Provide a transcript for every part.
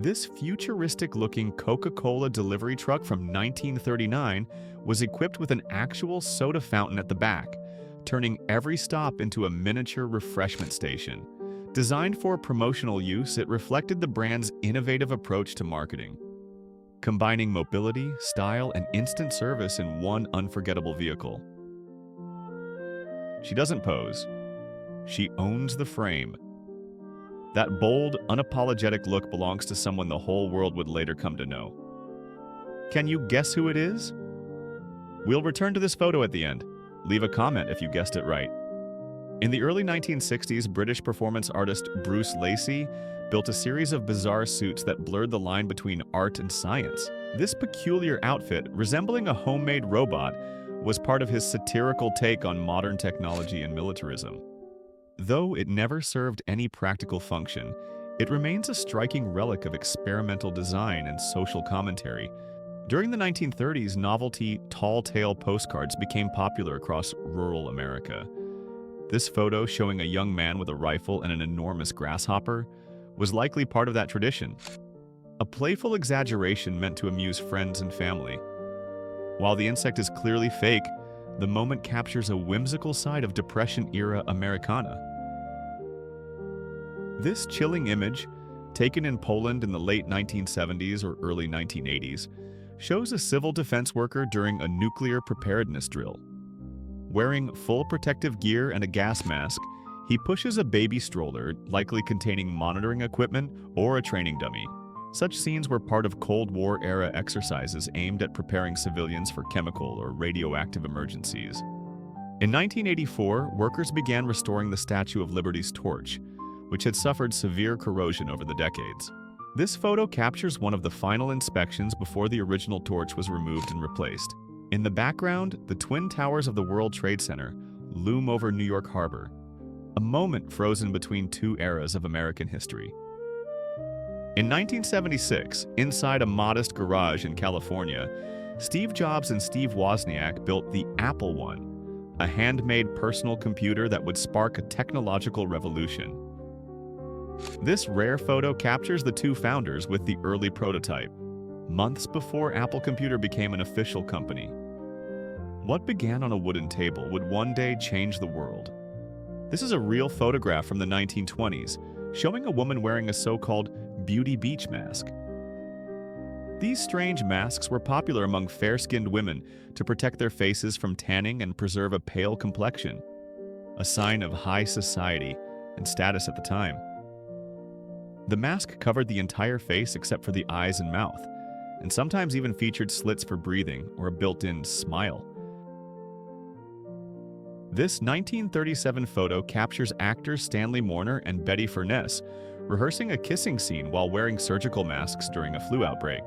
This futuristic-looking Coca-Cola delivery truck from 1939 was equipped with an actual soda fountain at the back, turning every stop into a miniature refreshment station. Designed for promotional use, it reflected the brand's innovative approach to marketing, combining mobility, style, and instant service in one unforgettable vehicle. She doesn't pose. She owns the frame. That bold, unapologetic look belongs to someone the whole world would later come to know. Can you guess who it is? We'll return to this photo at the end. Leave a comment if you guessed it right. In the early 1960s, British performance artist Bruce Lacey built a series of bizarre suits that blurred the line between art and science. This peculiar outfit, resembling a homemade robot, was part of his satirical take on modern technology and militarism. Though it never served any practical function, it remains a striking relic of experimental design and social commentary. During the 1930s, novelty tall tale postcards became popular across rural America. This photo, showing a young man with a rifle and an enormous grasshopper, was likely part of that tradition. A playful exaggeration meant to amuse friends and family. While the insect is clearly fake, the moment captures a whimsical side of Depression-era Americana. This chilling image, taken in Poland in the late 1970s or early 1980s, shows a civil defense worker during a nuclear preparedness drill. Wearing full protective gear and a gas mask, he pushes a baby stroller, likely containing monitoring equipment or a training dummy. Such scenes were part of Cold War-era exercises aimed at preparing civilians for chemical or radioactive emergencies. In 1984, workers began restoring the Statue of Liberty's torch, which had suffered severe corrosion over the decades. This photo captures one of the final inspections before the original torch was removed and replaced. In the background, the Twin Towers of the World Trade Center loom over New York Harbor, a moment frozen between two eras of American history. In 1976, inside a modest garage in California, Steve Jobs and Steve Wozniak built the Apple I, a handmade personal computer that would spark a technological revolution. This rare photo captures the two founders with the early prototype, months before Apple Computer became an official company. What began on a wooden table would one day change the world. This is a real photograph from the 1920s, showing a woman wearing a so-called beauty beach mask. These strange masks were popular among fair-skinned women to protect their faces from tanning and preserve a pale complexion, a sign of high society and status at the time. The mask covered the entire face except for the eyes and mouth, and sometimes even featured slits for breathing or a built-in smile. This 1937 photo captures actors Stanley Morner and Betty Furness rehearsing a kissing scene while wearing surgical masks during a flu outbreak.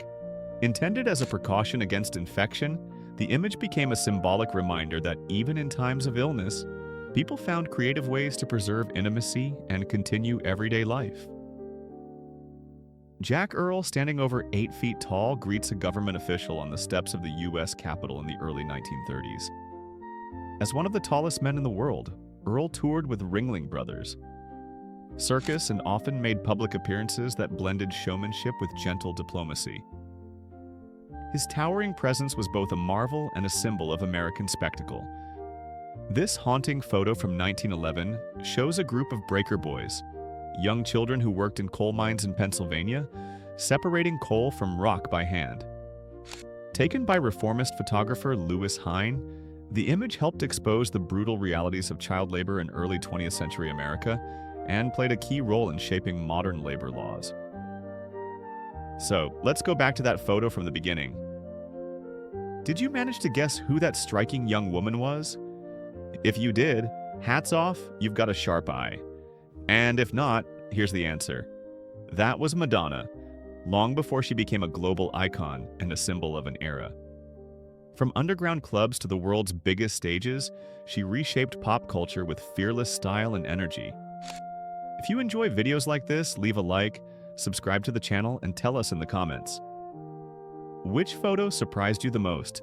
Intended as a precaution against infection, the image became a symbolic reminder that even in times of illness, people found creative ways to preserve intimacy and continue everyday life. Jack Earl, standing over 8 feet tall, greets a government official on the steps of the U.S. Capitol in the early 1930s. As one of the tallest men in the world, Earl toured with Ringling Brothers Circus and often made public appearances that blended showmanship with gentle diplomacy. His towering presence was both a marvel and a symbol of American spectacle. This haunting photo from 1911 shows a group of breaker boys, young children who worked in coal mines in Pennsylvania, separating coal from rock by hand. Taken by reformist photographer Lewis Hine, the image helped expose the brutal realities of child labor in early 20th century America and played a key role in shaping modern labor laws. So, let's go back to that photo from the beginning. Did you manage to guess who that striking young woman was? If you did, hats off, you've got a sharp eye. And if not, here's the answer. That was Madonna, long before she became a global icon and a symbol of an era. From underground clubs to the world's biggest stages, she reshaped pop culture with fearless style and energy. If you enjoy videos like this, leave a like, subscribe to the channel, and tell us in the comments. Which photo surprised you the most?